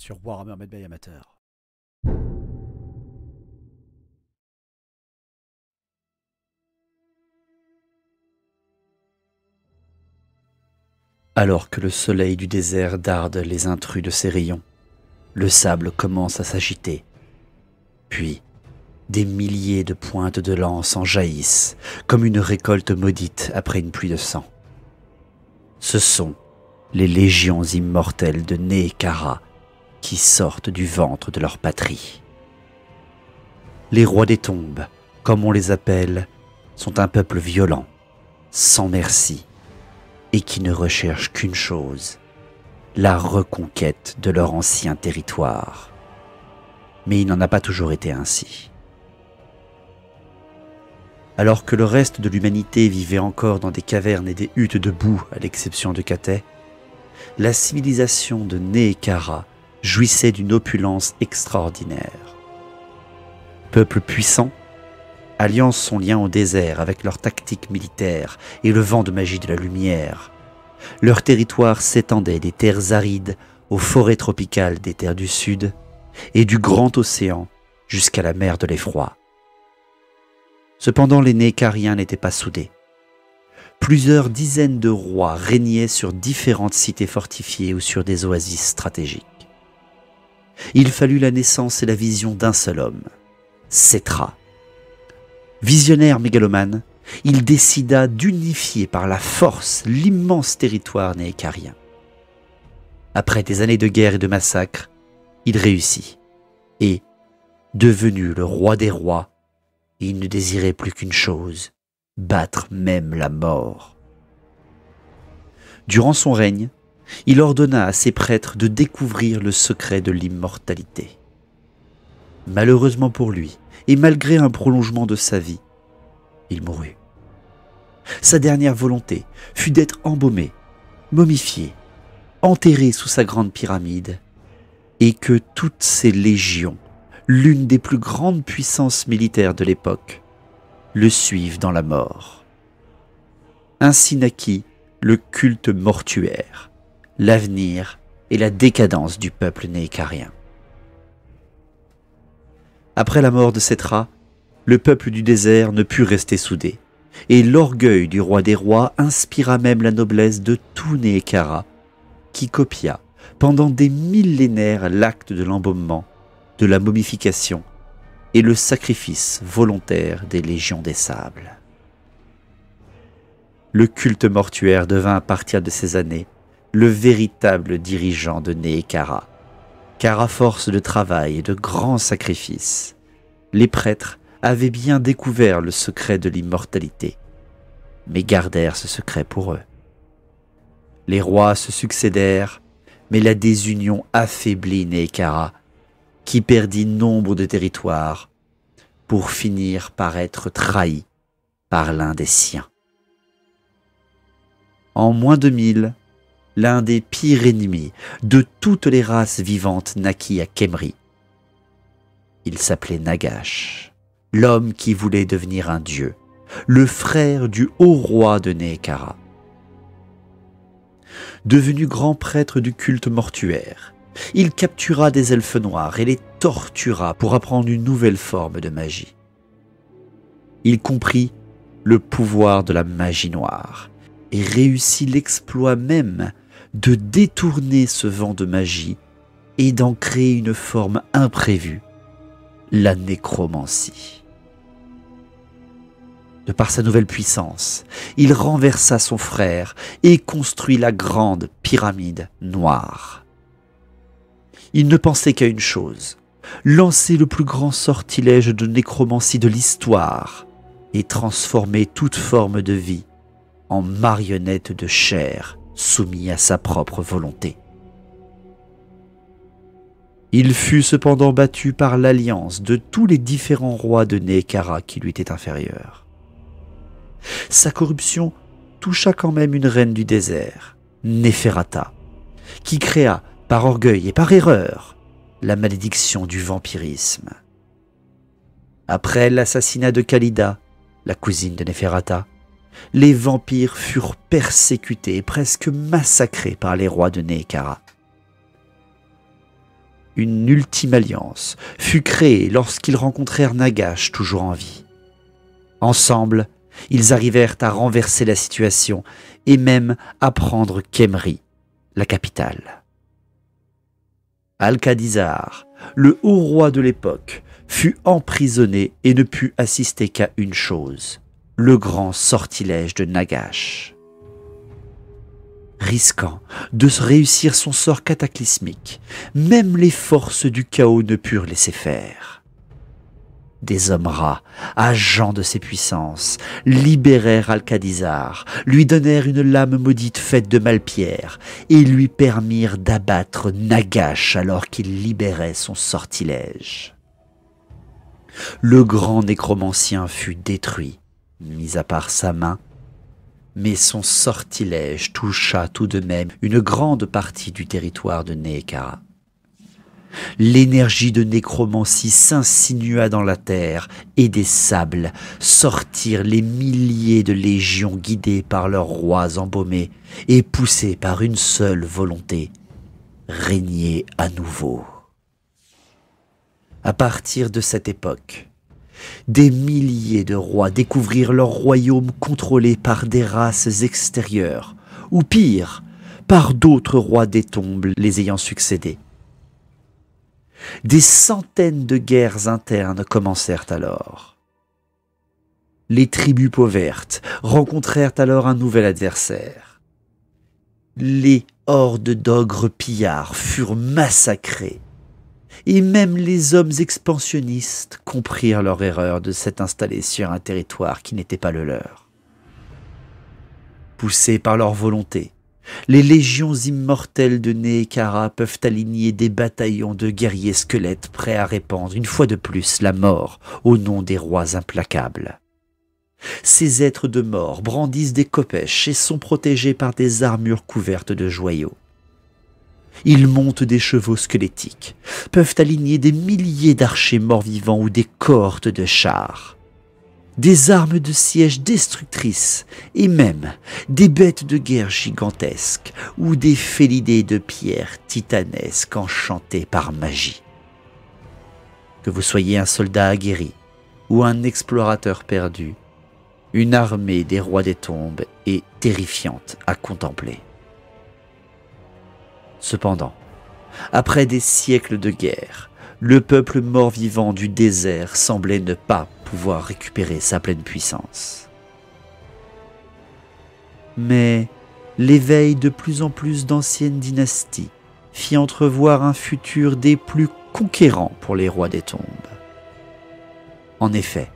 sur Warhammer Medbay Amateur. Alors que le soleil du désert darde les intrus de ses rayons, le sable commence à s'agiter. Puis, des milliers de pointes de lance en jaillissent, comme une récolte maudite après une pluie de sang. Ce sont les légions immortelles de Nehekhara qui sortent du ventre de leur patrie. Les rois des tombes, comme on les appelle, sont un peuple violent, sans merci, et qui ne recherche qu'une chose, la reconquête de leur ancien territoire. Mais il n'en a pas toujours été ainsi. Alors que le reste de l'humanité vivait encore dans des cavernes et des huttes de boue, à l'exception de Cathay, la civilisation de Nehekhara jouissait d'une opulence extraordinaire. Peuple puissant, alliant son lien au désert avec leur tactique militaire et le vent de magie de la lumière, leur territoire s'étendait des terres arides aux forêts tropicales des terres du sud et du grand océan jusqu'à la mer de l'effroi. Cependant, les Nehekhariens n'étaient pas soudés. Plusieurs dizaines de rois régnaient sur différentes cités fortifiées ou sur des oasis stratégiques. Il fallut la naissance et la vision d'un seul homme, Settra. Visionnaire mégalomane, il décida d'unifier par la force l'immense territoire néhékarien. Après des années de guerre et de massacres, il réussit et, devenu le roi des rois, il ne désirait plus qu'une chose, battre même la mort. Durant son règne, il ordonna à ses prêtres de découvrir le secret de l'immortalité. Malheureusement pour lui, et malgré un prolongement de sa vie, il mourut. Sa dernière volonté fut d'être embaumé, momifié, enterré sous sa grande pyramide, et que toutes ses légions, l'une des plus grandes puissances militaires de l'époque, le suivent dans la mort. Ainsi naquit le culte mortuaire, l'avenir et la décadence du peuple néhékarien. Après la mort de Settra, le peuple du désert ne put rester soudé, et l'orgueil du roi des rois inspira même la noblesse de tout Nehekhara, qui copia pendant des millénaires l'acte de l'embaumement, de la momification et le sacrifice volontaire des légions des sables. Le culte mortuaire devint à partir de ces années le véritable dirigeant de Nehekhara, car à force de travail et de grands sacrifices, les prêtres avaient bien découvert le secret de l'immortalité, mais gardèrent ce secret pour eux. Les rois se succédèrent, mais la désunion affaiblit Nehekhara, qui perdit nombre de territoires pour finir par être trahi par l'un des siens. En moins de 1000, l'un des pires ennemis de toutes les races vivantes naquit à Khemri. Il s'appelait Nagash, l'homme qui voulait devenir un dieu, le frère du haut roi de Nehekhara. Devenu grand prêtre du culte mortuaire, il captura des elfes noirs et les tortura pour apprendre une nouvelle forme de magie. Il comprit le pouvoir de la magie noire et réussit l'exploit même de détourner ce vent de magie et d'en créer une forme imprévue, la nécromancie. De par sa nouvelle puissance, il renversa son frère et construit la grande pyramide noire. Il ne pensait qu'à une chose, lancer le plus grand sortilège de nécromancie de l'histoire et transformer toute forme de vie en marionnette de chair soumise à sa propre volonté. Il fut cependant battu par l'alliance de tous les différents rois de Nehekhara qui lui étaient inférieurs. Sa corruption toucha quand même une reine du désert, Neferata, qui créa, par orgueil et par erreur, la malédiction du vampirisme. Après l'assassinat de Khalida, la cousine de Neferata, les vampires furent persécutés et presque massacrés par les rois de Nehekhara. une ultime alliance fut créée lorsqu'ils rencontrèrent Nagash toujours en vie. Ensemble, ils arrivèrent à renverser la situation et même à prendre Khemri, la capitale. Alcadizar, le haut roi de l'époque, fut emprisonné et ne put assister qu'à une chose, le grand sortilège de Nagash. Risquant de réussir son sort cataclysmique, même les forces du chaos ne purent laisser faire. Des hommes rats, agents de ses puissances, libérèrent Alcadizar, lui donnèrent une lame maudite faite de malpierre et lui permirent d'abattre Nagash alors qu'il libérait son sortilège. Le grand nécromancien fut détruit, mis à part sa main, mais son sortilège toucha tout de même une grande partie du territoire de Nehekhara. L'énergie de nécromancie s'insinua dans la terre et des sables sortirent les milliers de légions guidées par leurs rois embaumés et poussés par une seule volonté, régner à nouveau. À partir de cette époque, des milliers de rois découvrirent leur royaume contrôlé par des races extérieures, ou pire, par d'autres rois des tombes les ayant succédés. Des centaines de guerres internes commencèrent alors. Les tribus pauvertes rencontrèrent alors un nouvel adversaire. Les hordes d'ogres pillards furent massacrés. Et même les hommes expansionnistes comprirent leur erreur de s'être installés sur un territoire qui n'était pas le leur. Poussés par leur volonté, les légions immortelles de Nehekhara peuvent aligner des bataillons de guerriers squelettes prêts à répandre une fois de plus la mort au nom des rois implacables. Ces êtres de mort brandissent des kopèches et sont protégés par des armures couvertes de joyaux. Ils montent des chevaux squelettiques, peuvent aligner des milliers d'archers morts-vivants ou des cohortes de chars, des armes de siège destructrices et même des bêtes de guerre gigantesques ou des félidés de pierre titanesques enchantés par magie. Que vous soyez un soldat aguerri ou un explorateur perdu, une armée des rois des tombes est terrifiante à contempler. Cependant, après des siècles de guerre, le peuple mort-vivant du désert semblait ne pas pouvoir récupérer sa pleine puissance. Mais l'éveil de plus en plus d'anciennes dynasties fit entrevoir un futur des plus conquérants pour les rois des tombes. En effet,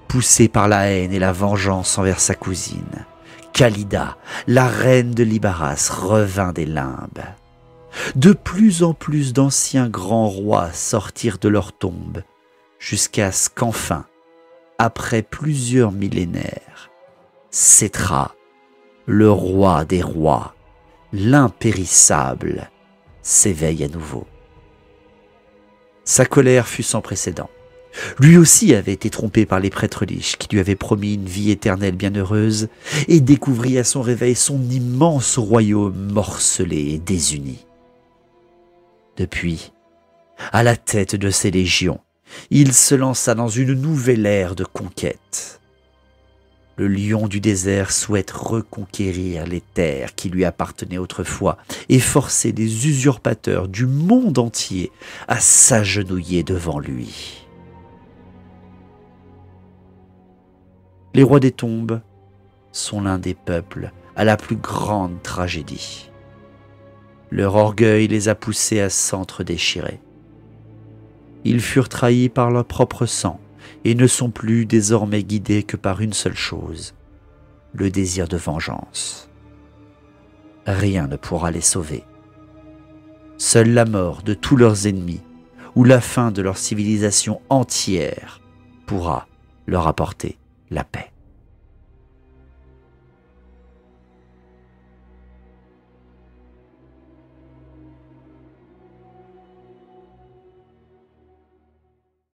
poussé par la haine et la vengeance envers sa cousine, Khalida, la reine de Libaras, revint des limbes. De plus en plus d'anciens grands rois sortirent de leur tombe, jusqu'à ce qu'enfin, après plusieurs millénaires, Settra, le roi des rois, l'impérissable, s'éveille à nouveau. Sa colère fut sans précédent. Lui aussi avait été trompé par les prêtres liches qui lui avaient promis une vie éternelle bienheureuse et découvrit à son réveil son immense royaume morcelé et désuni. Depuis, à la tête de ses légions, il se lança dans une nouvelle ère de conquête. Le lion du désert souhaite reconquérir les terres qui lui appartenaient autrefois et forcer les usurpateurs du monde entier à s'agenouiller devant lui. Les rois des tombes sont l'un des peuples à la plus grande tragédie. Leur orgueil les a poussés à s'entre-déchirer. Ils furent trahis par leur propre sang et ne sont plus désormais guidés que par une seule chose, le désir de vengeance. Rien ne pourra les sauver. Seule la mort de tous leurs ennemis ou la fin de leur civilisation entière pourra leur apporter la paix.